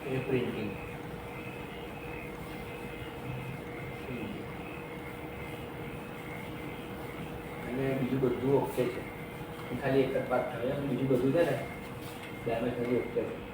એ printing અને બીજું બધું ઓકે છે, ખાલી એક જ વાત થાય, બીજું બધું છે ને ડેમેજ નથી ઓકે છે.